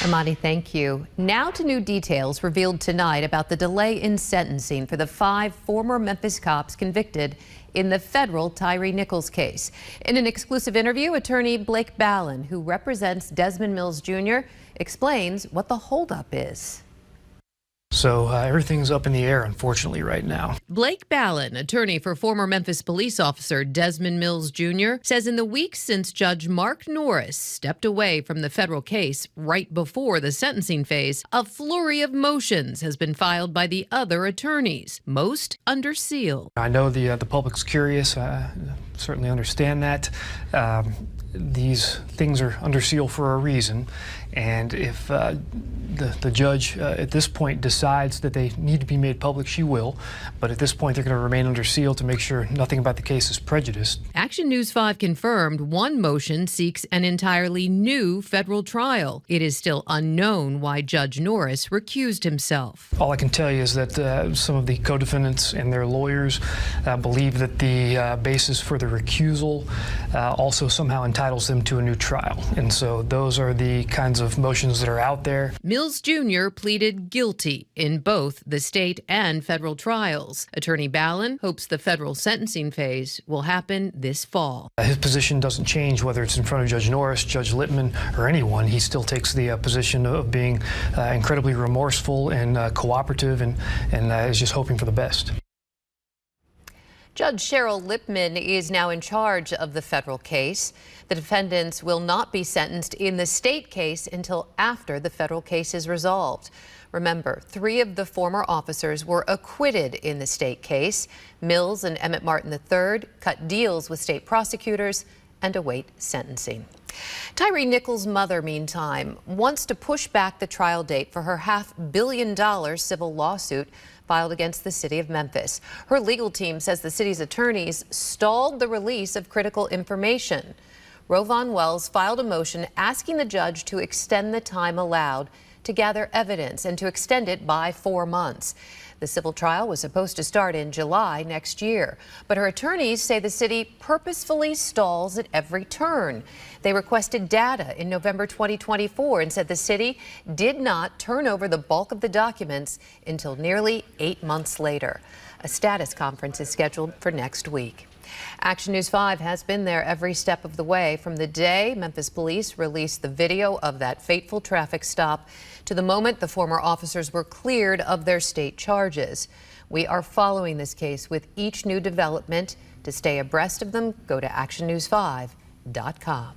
Amani, thank you. Now to new details revealed tonight about the delay in sentencing for the 5 former Memphis cops convicted in the federal Tyre Nichols case. In an exclusive interview, attorney Blake Ballin, who represents Desmond Mills Jr., explains what the holdup is. So everything's up in the air, unfortunately, right now. Blake Ballin, attorney for former Memphis police officer Desmond Mills Jr., says in the weeks since Judge Mark Norris stepped away from the federal case right before the sentencing phase, a flurry of motions has been filed by the other attorneys, most under seal. I know the public's curious. I certainly understand that. These things are under seal for a reason, and if the judge at this point decides that they need to be made public, she will. But at this point, they're going to remain under seal to make sure nothing about the case is prejudiced. Action News 5 confirmed one motion seeks an entirely new federal trial. It is still unknown why Judge Norris recused himself. All I can tell you is that some of the co-defendants and their lawyers believe that the basis for the recusal also somehow entitles them to a new trial. And so those are the kinds of motions that are out there. Mills Jr. pleaded guilty in both the state and federal trials. Attorney Ballin hopes the federal sentencing phase will happen this fall. His position doesn't change whether it's in front of Judge Norris, Judge Littman, or anyone. He still takes the position of being incredibly remorseful and cooperative and is just hoping for the best. Judge Cheryl Lippman is now in charge of the federal case. The defendants will not be sentenced in the state case until after the federal case is resolved. Remember, 3 of the former officers were acquitted in the state case. Mills and Emmett Martin III cut deals with state prosecutors and await sentencing. Tyre Nichols' mother, meantime, wants to push back the trial date for her $500 million civil lawsuit filed against the city of Memphis. Her legal team says the city's attorneys stalled the release of critical information. Rovon Wells filed a motion asking the judge to extend the time allowed to gather evidence and to extend it by 4 months. The civil trial was supposed to start in July next year, but her attorneys say the city purposefully stalls at every turn. They requested data in November 2024 and said the city did not turn over the bulk of the documents until nearly 8 months later. A status conference is scheduled for next week. Action News 5 has been there every step of the way from the day Memphis police released the video of that fateful traffic stop to the moment the former officers were cleared of their state charges. We are following this case with each new development. To stay abreast of them, go to actionnews5.com.